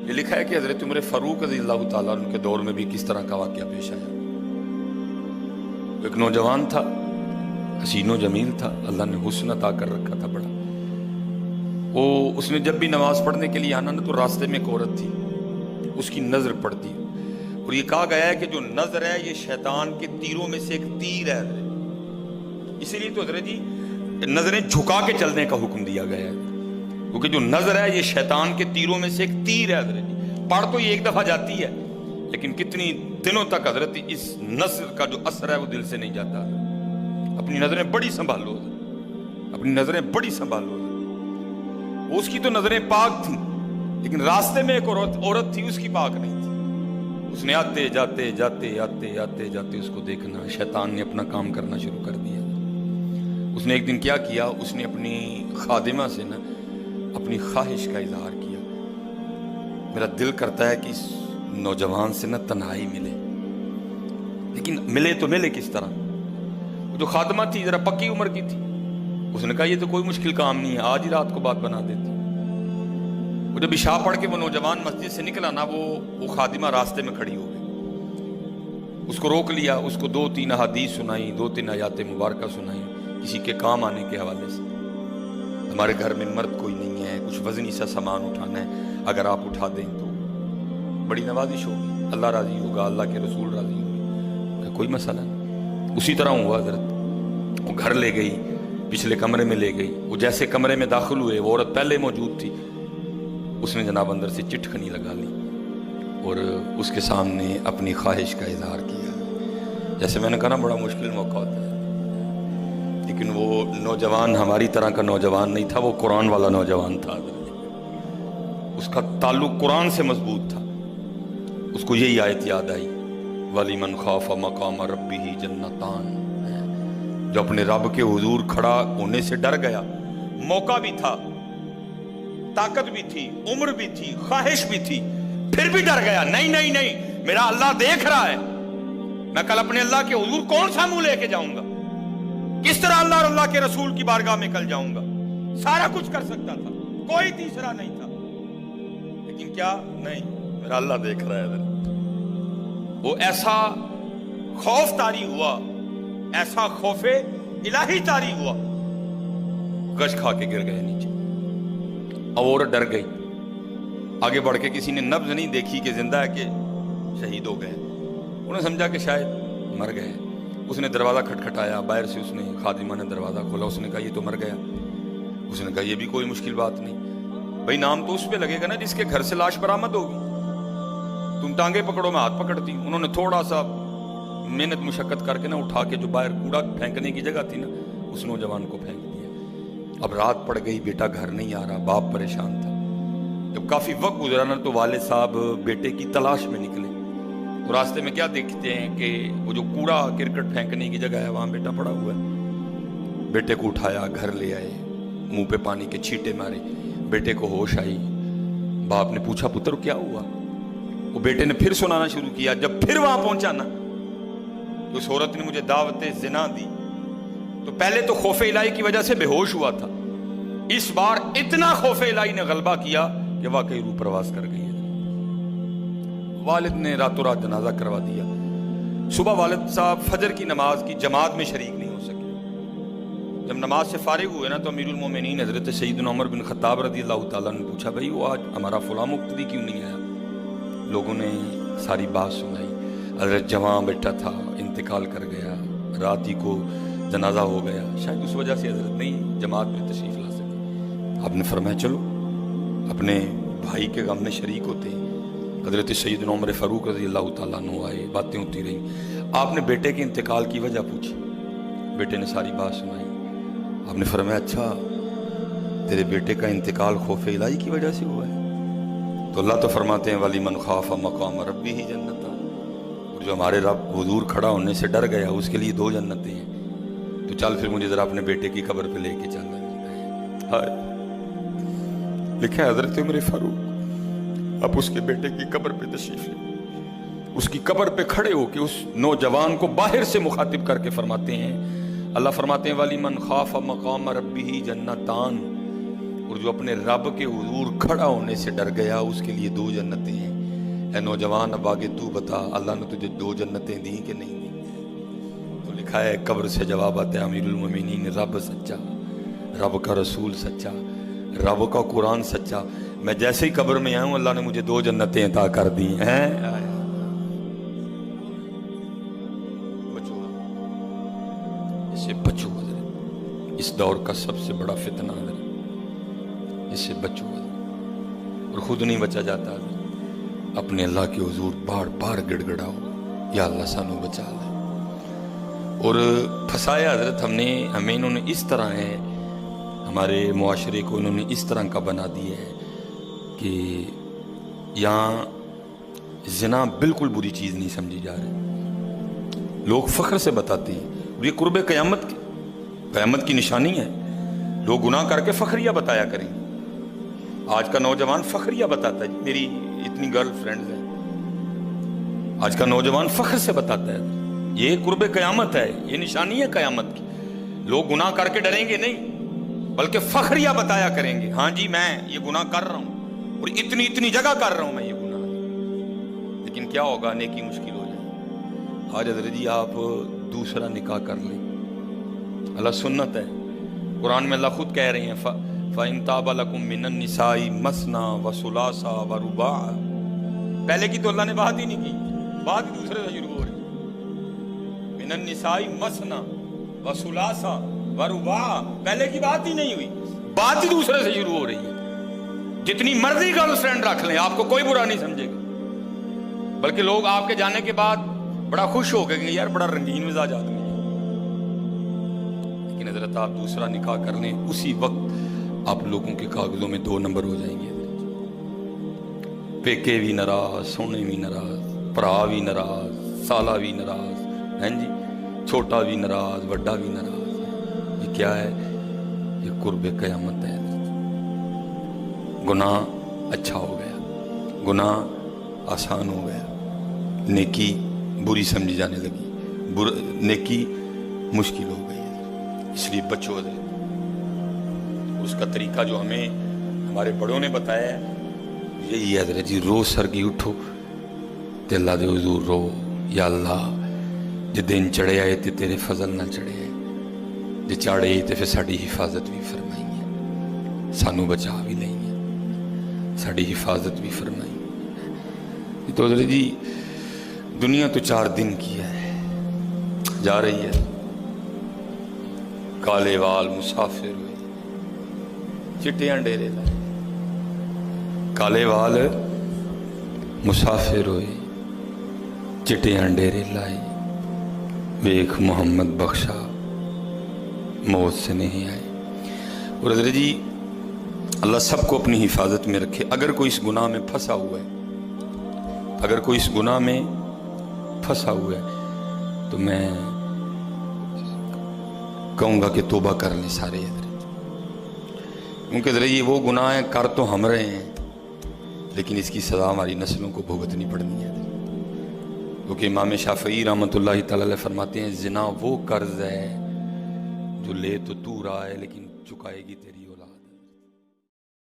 یہ لکھا ہے کہ حضرت عمر فاروق رضی اللہ تعالیٰ عنہ کے دور میں بھی کس طرح کا واقعہ پیش آیا۔ ایک نوجوان تھا، حسین و جمیل تھا، اللہ نے حسن عطا کر رکھا تھا بڑا۔ اس نے جب بھی نماز پڑھنے کے لیے آنا نا تو راستے میں ایک عورت تھی، اس کی نظر پڑتی، اور یہ کہا گیا ہے کہ جو نظر ہے یہ شیطان کے تیروں میں سے ایک تیر ہے۔ اسی لیے تو حضرت جی نظریں جھکا کے چلنے کا حکم دیا گیا ہے، کیونکہ جو نظر ہے یہ شیطان کے تیروں میں سے ایک تیر ہے حضرت جی۔ پڑھ تو یہ ایک دفعہ جاتی ہے، لیکن کتنی دنوں تک حضرت اس نظر کا جو اثر ہے وہ دل سے نہیں جاتا۔ اپنی نظریں بڑی سنبھالو، اپنی نظریں بڑی سنبھالو۔ اس کی تو نظریں پاک تھیں، لیکن راستے میں ایک عورت تھی، اس کی پاک نہیں تھی۔ اس نے آتے جاتے جاتے آتے آتے جاتے اس کو دیکھنا، شیطان نے اپنا کام کرنا شروع کر دیا۔ اس نے ایک دن کیا کیا، اس نے اپنی خادمہ سے نا اپنی خواہش کا اظہار کیا، میرا دل کرتا ہے کہ اس نوجوان سے نا تنہائی ملے، لیکن ملے تو ملے کس طرح؟ وہ جو خادمہ تھی ذرا پکی عمر کی تھی، اس نے کہا یہ تو کوئی مشکل کام نہیں ہے، آج ہی رات کو بات بنا دیتی۔ وہ جب عشاء پڑھ کے وہ نوجوان مسجد سے نکلا نا، وہ خادمہ راستے میں کھڑی ہو گئی، اس کو روک لیا، اس کو 2-3 احادیث سنائی، 2-3 آیات مبارکہ سنائی کسی کے کام آنے کے حوالے سے۔ ہمارے گھر میں مرد کوئی نہیں ہے، کچھ وزنی سا سامان اٹھانا ہے، اگر آپ اٹھا دیں تو بڑی نوازش ہوگی، اللہ راضی ہوگا، اللہ کے رسول راضی ہوگا، کوئی مسئلہ نہیں۔ اسی طرح ہوا حضرت، وہ گھر لے گئی، پچھلے کمرے میں لے گئی۔ وہ جیسے کمرے میں داخل ہوئے، وہ عورت پہلے موجود تھی، اس نے جناب اندر سے چٹکنی لگا لی اور اس کے سامنے اپنی خواہش کا اظہار کیا۔ جیسے میں نے کہا نا بڑا مشکل موقع ہوتا ہے، لیکن وہ نوجوان ہماری طرح کا نوجوان نہیں تھا، وہ قرآن والا نوجوان تھا، اس کا تعلق قرآن سے مضبوط تھا۔ اس کو یہی آیت یاد آئی، وَلِمَنْ خَافَ مَقَامَ رَبِّهِ جَنَّتَانِ، جو اپنے رب کے حضور کھڑا ہونے سے ڈر گیا، موقع بھی تھا، طاقت بھی تھی، عمر بھی تھی، خواہش بھی تھی، پھر بھی ڈر گیا۔ نہیں نہیں نہیں، میرا اللہ دیکھ رہا ہے، میں کل اپنے اللہ کے حضور کون سا منہ لے کے جاؤں گا، کس طرح اللہ اور اللہ کے رسول کی بارگاہ میں کل جاؤں گا۔ سارا کچھ کر سکتا تھا، کوئی تیسرا نہیں تھا، لیکن کیا نہیں، میرا اللہ دیکھ رہا ہے۔ وہ ایسا خوف طاری ہوا، ایسا خوف الہی طاری ہوا، گش کھا کے گر گئے نیچے۔ اب عورت ڈر گئی، آگے بڑھ کے کسی نے نبض نہیں دیکھی کہ زندہ ہے کہ شہید ہو گئے، انہوں نے سمجھا کہ شاید مر گئے۔ اس نے دروازہ کھٹکھٹایا، باہر سے اس نے خادمہ نے دروازہ کھولا، اس نے کہا یہ تو مر گیا۔ اس نے کہا یہ بھی کوئی مشکل بات نہیں، بھائی نام تو اس پہ لگے گا نا جس کے گھر سے لاش برآمد ہوگی، تم ٹانگیں پکڑو میں ہاتھ پکڑتی۔ انہوں نے تھوڑا سا محنت مشقت کر کے نا اٹھا کے جو باہر کوڑا پھینکنے کی جگہ تھی نا، اس نوجوان کو پھینک دیا۔ اب رات پڑ گئی، بیٹا گھر نہیں آ رہا، باپ پریشان تھا۔ جب کافی وقت گزرا نا تو والد صاحب بیٹے کی تلاش میں نکلے، تو راستے میں کیا دیکھتے ہیں کہ وہ جو کوڑا کرکٹ پھینکنے کی جگہ ہے وہاں بیٹا پڑا ہوا ہے۔ بیٹے کو اٹھایا، گھر لے آئے، منہ پہ پانی کے چھینٹے مارے، بیٹے کو ہوش آئی۔ باپ نے پوچھا پتر کیا ہوا؟ وہ بیٹے نے پھر سنانا شروع کیا۔ جب پھر وہاں پہنچا نا، اس عورت نے مجھے دعوت زنا دی، تو پہلے تو خوف الہی کی وجہ سے بے ہوش ہوا تھا، اس بار اتنا خوف الہی نے غلبہ کیا کہ واقعی روح پرواز کر گئی ہے۔ والد نے راتوں رات جنازہ کروا دیا۔ صبح والد صاحب فجر کی نماز کی جماعت میں شریک نہیں ہو سکے۔ جب نماز سے فارغ ہوئے نا تو امیر المومنین حضرت سیدنا عمر بن خطاب رضی اللہ تعالیٰ نے پوچھا بھائی وہ آج ہمارا فلاں مقتدی کیوں نہیں آیا؟ لوگوں نے ساری بات سنائی، حضرت جوان بیٹا تھا، انتقال کر گیا، رات ہی کو جنازہ ہو گیا، شاید اس وجہ سے حضرت نہیں جماعت میں تشریف لا سکے۔ آپ نے فرمایا چلو اپنے بھائی کے غم میں شریک ہوتے ہیں۔ حضرت سیدنا عمر فاروق رضی اللہ تعالیٰ عنہ آئے، باتیں ہوتی رہیں، آپ نے بیٹے کے انتقال کی وجہ پوچھی، بیٹے نے ساری بات سنائی۔ آپ نے فرمایا اچھا تیرے بیٹے کا انتقال خوف الہی کی وجہ سے ہوا ہے؟ تو اللہ تو فرماتے ہیں وَلِمَنْ خَافَ مَقَامَ رَبِّهِ جَنَّتَانِ، اور جو ہمارے رب حضور کھڑا ہونے سے ڈر گیا اس کے لیے 2 جنتیں ہیں۔ تو چل پھر مجھے ذرا اپنے بیٹے کی قبر پہ لے کے چل۔ لکھا ہے حضرت عمر فاروق اب اس کے بیٹے کی قبر پہ تشریف لے، اس کی قبر پہ کھڑے ہو کے اس نوجوان کو باہر سے مخاطب کر کے فرماتے ہیں، اللہ فرماتے ہیں وَلِمَنْ خَافَ مَقَامَ رَبِّهِ جَنَّتَانِ، اور جو اپنے رب کے حضور کھڑا ہونے سے ڈر گیا اس کے لیے 2 جنتیں ہیں۔ اے نوجوان اب آگے تو بتا، اللہ نے تجھے 2 جنتیں دیں کہ نہیں دیں؟ تو لکھا ہے قبر سے جواب آتا ہے امیر المومنین، رب سچا، رب کا رسول سچا، رب کا قرآن سچا، میں جیسے ہی قبر میں آیا ہوں اللہ نے مجھے 2 جنتیں عطا کر دی ہیں۔ بچو، اس سے بچو، اس دور کا سب سے بڑا فتنہ ہے، اس سے بچو، اور خود نہیں بچا جاتا، اپنے اللہ کے حضور بار بار گڑ گڑاؤ، یا اللہ سانو بچا لے۔ اور پھنسایا حضرت ہمیں انہوں نے اس طرح ہے، ہمارے معاشرے کو انہوں نے اس طرح کا بنا دیا ہے کہ یہاں زنا بالکل بری چیز نہیں سمجھی جا رہی، لوگ فخر سے بتاتے ہیں، اور یہ قرب قیامت کی نشانی ہے، لوگ گناہ کر کے فخریہ بتایا کریں۔ آج کا نوجوان فخریہ بتاتا ہے، میری اتنی گرل فرینڈز ہیں، آج کا نوجوان فخر سے بتاتا ہے، یہ قرب قیامت ہے، یہ نشانی ہے قیامت کی۔ لوگ گناہ کر کے ڈریں گے نہیں، بلکہ فخریہ بتایا کریں گے، ہاں جی میں یہ گناہ کر رہا ہوں، اور اتنی جگہ کر رہا ہوں میں یہ گناہ۔ لیکن کیا ہوگا، نیکی مشکل ہو جائے۔ آج حضرت جی آپ دوسرا نکاح کر لیں، اللہ سنت ہے، قرآن میں اللہ خود کہہ رہے ہیں فَإِن طَابَ لَكُم مِّنَ النِّسَاءِ مَثْنَىٰ وَثُلَاثَ وَرُبَاعَ۔ پہلے کی تو اللہ نے بات ہی نہیں کی، بات ہی دوسرے سے شروع ہو رہی ہے، مِّنَ النِّسَاءِ مَثْنَىٰ وَثُلَاثَ وَرُبَاعَ، پہلے کی بات ہی نہیں ہوئی، بات ہی دوسرے سے شروع ہو رہی ہے۔ جتنی مرضی گرل فرینڈ رکھ لیں، آپ کو کوئی برا نہیں سمجھے گا، بلکہ لوگ آپ کے جانے کے بعد بڑا خوش ہو گئے کہ یار بڑا رنگین مزاج آدمی ہے۔ لیکن حضرت آپ دوسرا نکاح کر لیں، اسی وقت آپ لوگوں کے کاغذوں میں 2 نمبر ہو جائیں گے، پیکے بھی ناراض، سونے بھی ناراض، پرا بھی ناراض، سالہ بھی ناراض، ہیں جی، چھوٹا بھی ناراض، بڑا بھی ناراض۔ یہ کیا ہے؟ یہ قرب قیامت ہے۔ گناہ اچھا ہو گیا، گناہ آسان ہو گیا، نیکی بری سمجھی جانے لگی، نیکی مشکل ہو گئی، اس لیے بچو حضرت۔ اس کا طریقہ جو ہمیں ہمارے بڑوں نے بتایا ہے یہی ہے حضرت جی، روز سرگی اٹھو تے اللہ دے حضور رو، یا اللہ جے دن چڑھے آئے تے تیرے فضل نہ چڑھے آئے، جے چاڑے تے پھر ساڑی حفاظت بھی فرمائیں گے، سانو بچا بھی لیں گے، ساڑی حفاظت بھی فرمائیں گے۔ تو حضرت جی دنیا تو 4 دن کی ہے، جا رہی ہے، کالے وال مسافر ہوئے، چٹیاں ڈیرے لائے، کالے وال مسافر ہوئے، چٹیاں ڈیرے لائے، ویکھ محمد بخشا موت سے نہیں آئے۔ اور حضرت جی اللہ سب کو اپنی حفاظت میں رکھے۔ اگر کوئی اس گناہ میں پھنسا ہوا ہے، اگر کوئی اس گناہ میں پھنسا ہوا ہے تو میں کہوں گا کہ توبہ کر لیں سارے حضرت، کیونکہ حضرت یہ وہ گناہ ہیں کر تو ہم رہے ہیں، لیکن اس کی سزا ہماری نسلوں کو بھگتنی پڑنی ہے، کیونکہ امام شافعی رحمۃ اللہ تعالی علیہ فرماتے ہیں زنا وہ قرض ہے جو لے تو رہا ہے لیکن چکائے گی تیری